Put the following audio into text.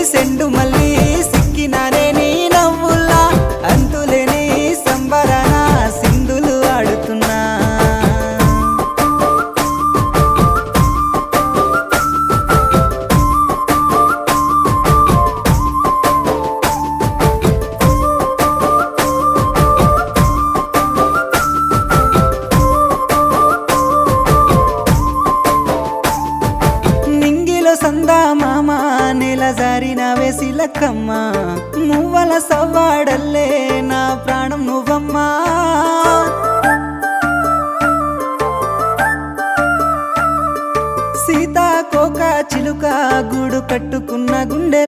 సెండు మళ్ళీ సిక్కినానే నీ నవ్వుల్లా అంతులేని సంబరాన సింధులు ఆడుతున్నా సందా మామ నెల జారిన వేసిలక్కమ్మ మువ్వల సవ్వాడల్లే నా ప్రాణం నువ్వమ్మా సీతాకోక చిలుక గూడు కట్టుకున్న గుండె